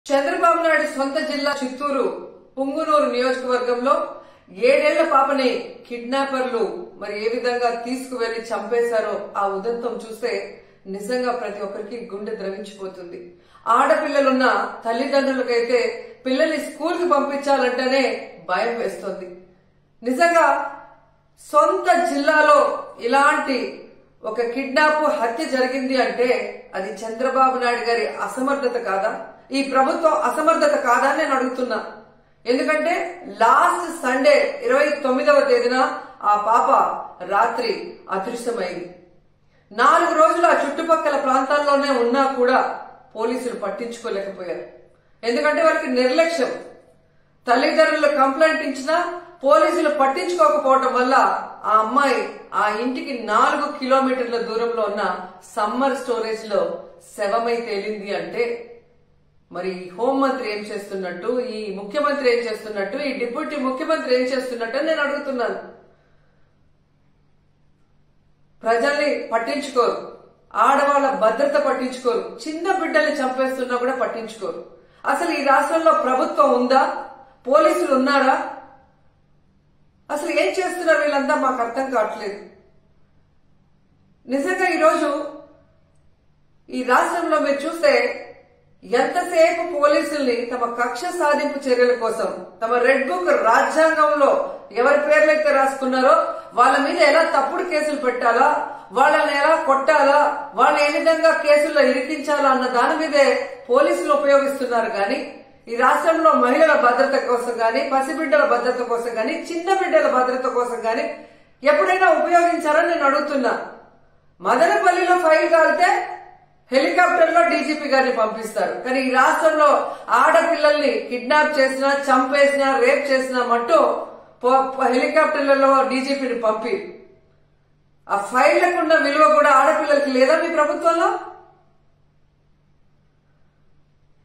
చంద్రబాబు నాయుడు సొంత జిల్లా చిత్తూరు పుంగునూరు నియోజకవర్గంలో 7 ఏళ్ల పాపని కిడ్నాపర్లు మరి ఏ విధంగా తీసుకువెళ్లి చంపేశారో ఆ ఉదంతం చూస్తే నిజంగా ప్రతి ఒక్కరికి గుండె ద్రవించిపోతుంది. ఆడపిల్లలున్న తల్లిదండ్రులకైతే పిల్లల్ని స్కూల్ కి పంపించాలంటేనే భయం వేస్తుంది. నిజంగా సొంత జిల్లాలో ఇలాంటి ఒక కిడ్నాప్ హత్య జరిగింది అంటే అది చంద్రబాబు నాయుడు గారి అసమర్థత కాదా, ఈ ప్రభుత్వం అసమర్థత కాదా అని నేను అడుగుతున్నా. ఎందుకంటే లాస్ట్ సండే 29వ తేదీన ఆ పాప రాత్రి అదృశ్యమైంది. 4 రోజులు ఆ చుట్టుపక్కల ప్రాంతాల్లోనే ఉన్నా కూడా పోలీసులు పట్టించుకోలేకపోయారు. ఎందుకంటే వాళ్ళకి నిర్లక్ష్యం. తల్లిదండ్రులు కంప్లైంట్ ఇచ్చినా పోలీసులు పట్టించుకోకపోవటం వల్ల ఆ అమ్మాయి ఆ ఇంటికి 4 కిలోమీటర్ల దూరంలో ఉన్న సమ్మర్ స్టోరేజ్ లో శవమై తేలింది అంటే మరి హోంమంత్రి ఏం చేస్తున్నట్టు, ఈ ముఖ్యమంత్రి ఏం చేస్తున్నట్టు, ఈ డిప్యూటీ ముఖ్యమంత్రి ఏం చేస్తున్నట్టు అని నేను అడుగుతున్నాను. ప్రజల్ని పట్టించుకోరు, ఆడవాళ్ల భద్రత పట్టించుకోరు, చిన్న బిడ్డల్ని చంపేస్తున్నా కూడా పట్టించుకోరు. అసలు ఈ రాష్ట్రంలో ప్రభుత్వం ఉందా? పోలీసులు ఉన్నారా? అసలు ఏం చేస్తున్నారు వీళ్ళంతా మాకు అర్థం కావట్లేదు. నిజంగా ఈరోజు ఈ రాష్ట్రంలో మీరు చూస్తే ఎంతసేపు పోలీసుల్ని తమ కక్ష సాధింపు చర్యల కోసం, తమ రెడ్ బుక్ రాజ్యాంగంలో ఎవరి పేర్లైతే రాసుకున్నారో వాళ్ళ మీద ఎలా తప్పుడు కేసులు పెట్టాలా, వాళ్ళని ఎలా కొట్టాలా, వాళ్ళని ఏ విధంగా కేసుల్లో ఇరికించాలా అన్న దాని మీదే పోలీసులు ఉపయోగిస్తున్నారు. కానీ ఈ రాష్ట్రంలో మహిళల భద్రత కోసం గాని, పసిబిడ్డల భద్రత కోసం గాని, చిన్న బిడ్డల భద్రత కోసం గాని ఎప్పుడైనా ఉపయోగించారని నేను అడుగుతున్నా. మదనపల్లిలో ఫైల్ కాలితే హెలికాప్టర్ లో డీజీపీ గారిని పంపిస్తారు. కానీ ఈ రాష్ట్రంలో ఆడపిల్లల్ని కిడ్నాప్ చేసినా, చంపేసినా, రేప్ చేసినా మట్టు హెలికాప్టర్లలో డీజీపీని పంపి ఆ ఫైళ్లకున్న విలువ కూడా ఆడపిల్లలకి లేదా మీ ప్రభుత్వంలో?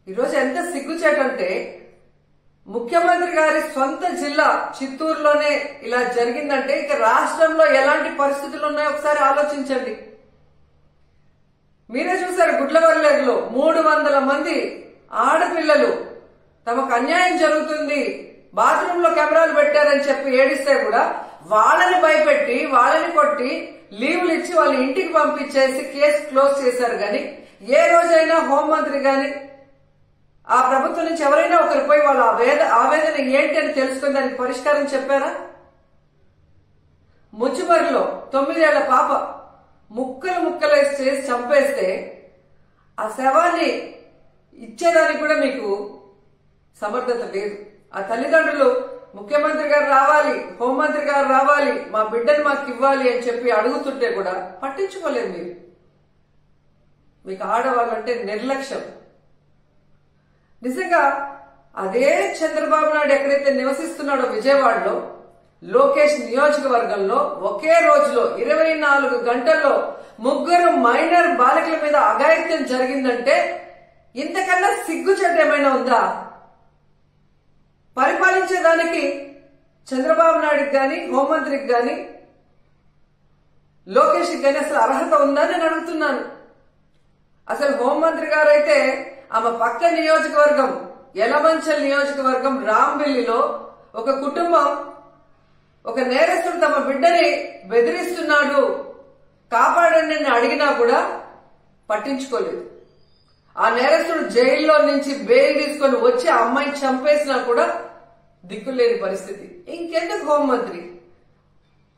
ఈరోజు ఎంత సిగ్గుచేటంటే ముఖ్యమంత్రి గారి సొంత జిల్లా చిత్తూరులోనే ఇలా జరిగిందంటే ఇక రాష్ట్రంలో ఎలాంటి పరిస్థితులు ఉన్నాయో ఒకసారి ఆలోచించండి. మీరే చూసారు, గుడ్లవల్లేరులో 300 మంది ఆడపిల్లలు తమకు అన్యాయం జరుగుతుంది, బాత్రూమ్ లో కెమెరాలు పెట్టారని చెప్పి ఏడిస్తే కూడా వాళ్ళని భయపెట్టి, వాళ్ళని కొట్టి, లీవులు ఇచ్చి వాళ్ళ ఇంటికి పంపించేసి కేసు క్లోజ్ చేశారు. గాని ఏ రోజైనా హోంమంత్రి గాని ఆ ప్రభుత్వం నుంచి ఎవరైనా ఒకరు పోయి వాళ్ళ ఆవేదన ఏంటి అని తెలుసుకుని దానికి పరిష్కారం చెప్పారా? ముచ్చుమరిలో 9 ఏళ్ల పాప ముక్కలు చేసి చంపేస్తే ఆ శవాన్ని ఇచ్చేదానికి కూడా మీకు సమర్థత లేదు. ఆ తల్లిదండ్రులు ముఖ్యమంత్రి గారు రావాలి, హోంమంత్రి గారు రావాలి, మా బిడ్డను మాకు ఇవ్వాలి అని చెప్పి అడుగుతుంటే కూడా పట్టించుకోలేదు మీరు. మీకు ఆడవాళ్ళంటే నిర్లక్ష్యం. నిజంగా అదే చంద్రబాబు నాయుడు ఎక్కడైతే నివసిస్తున్నాడో విజయవాడలో లోకేష్ నియోజకవర్గంలో ఒకే రోజులో 24 గంటల్లో 3 మైనర్ బాలికల మీద అఘాయిత్యం జరిగిందంటే ఇంతకన్నా సిగ్గుచెడ్డ ఏమైనా ఉందా? పరిపాలించేదానికి చంద్రబాబు నాయుడుకి గాని, హోంమంత్రికి గాని, లోకేష్కి గాని అసలు అర్హత ఉందా నేను అడుగుతున్నాను. అసలు హోంమంత్రి గారైతే ఆమె పక్క నియోజకవర్గం యలమంచల్ నియోజకవర్గం రాంబిల్లిలో ఒక కుటుంబం ఒక నేరస్తుడు తమ బిడ్డని బెదిరిస్తున్నాడు, కాపాడండి అని అడిగినా కూడా పట్టించుకోలేదు. ఆ నేరస్తుడు జైల్లో నుంచి బెయిల్ తీసుకొని వచ్చి ఆ అమ్మాయిని చంపేసినా కూడా దిక్కులేని పరిస్థితి. ఇంకెందుకు హోంమంత్రి?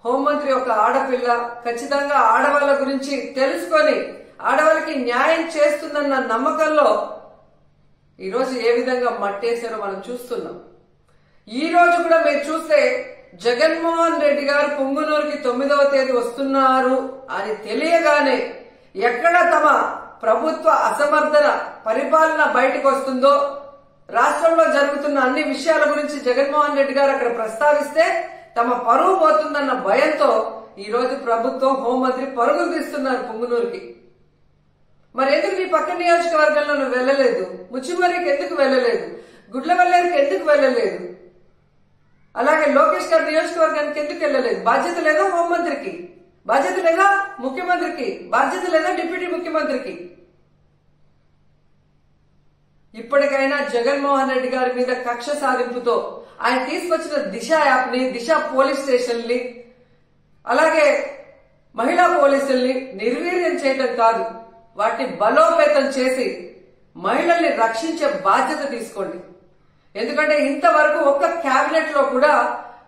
హోంమంత్రి ఒక ఆడపిల్ల, ఖచ్చితంగా ఆడవాళ్ల గురించి తెలుసుకొని ఆడవాళ్ళకి న్యాయం చేస్తుందన్న నమ్మకంలో ఈరోజు ఏ విధంగా మట్టేశారో మనం చూస్తున్నాం. ఈ రోజు కూడా మీరు చూస్తే జగన్మోహన్ రెడ్డి గారు పుంగునూరుకి 9వ తేదీ వస్తున్నారు అని తెలియగానే ఎక్కడ తమ ప్రభుత్వ అసమర్థన పరిపాలన బయటకు వస్తుందో, రాష్ట్రంలో జరుగుతున్న అన్ని విషయాల గురించి జగన్మోహన్ రెడ్డి గారు అక్కడ ప్రస్తావిస్తే తమ పరువు పోతుందన్న భయంతో ఈ రోజు ప్రభుత్వం, హోంమంత్రి పరుగులు తీస్తున్నారు పుంగునూరుకి. మరి ఎందుకు నీ పక్క నియోజకవర్గంలో నువ్వు వెళ్ళలేదు? ముచ్చిమరికి ఎందుకు వెళ్ళలేదు? గుడ్లవల్లేరుకి ఎందుకు వెళ్ళలేదు? అలాగే లోకేష్ గారి నియోజకవర్గానికి ఎందుకు వెళ్ళలేదు? బాధ్యత లేదా హోంమంత్రికి? బాధ్యత లేదా ముఖ్యమంత్రికి? బాధ్యత లేదా డిప్యూటీ ముఖ్యమంత్రికి? ఇప్పటికైనా జగన్మోహన్ రెడ్డి గారి మీద కక్ష సాధింపుతో ఆయన తీసుకొచ్చిన దిశ యాప్ ని, దిశ పోలీస్ స్టేషన్ ని, అలాగే మహిళా పోలీసుల్ని నిర్వీర్యం చేయడం కాదు, వాటిని బలోపేతం చేసి మహిళల్ని రక్షించే బాధ్యత తీసుకోండి. ఎందుకంటే ఇంతవరకు ఒక్క కేబినెట్ లో కూడా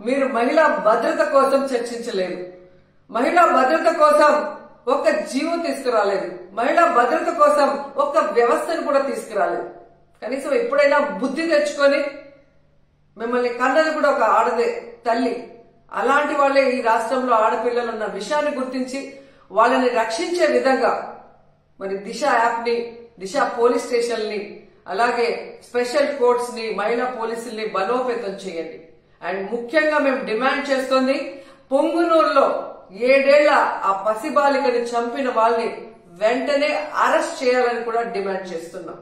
మీరు మహిళా భద్రత కోసం చర్చించలేదు, మహిళా భద్రత కోసం ఒక్క జీవో తీసుకురాలేదు, మహిళా భద్రత కోసం ఒక్క వ్యవస్థను కూడా తీసుకురాలేదు. కనీసం ఎప్పుడైనా బుద్ధి తెచ్చుకొని, మిమ్మల్ని కన్నది కూడా ఒక ఆడదే తల్లి, అలాంటి వాళ్ళే ఈ రాష్ట్రంలో ఆడపిల్లలు ఉన్న విషయాన్ని గుర్తించి వాళ్ళని రక్షించే విధంగా మరి దిశ యాప్ ని, దిశ పోలీస్ స్టేషన్ ని, అలాగే స్పెషల్ కోర్ట్స్ ని, మహిళా పోలీసుల్ని బలోపేతం చేయండి. అండ్ ముఖ్యంగా మేము డిమాండ్ చేస్తోంది, పొంగునూరులో 7 ఏళ్ల ఆ పసిబాలికని చంపిన వాళ్ళని వెంటనే అరెస్ట్ చేయాలని కూడా డిమాండ్ చేస్తున్నాం.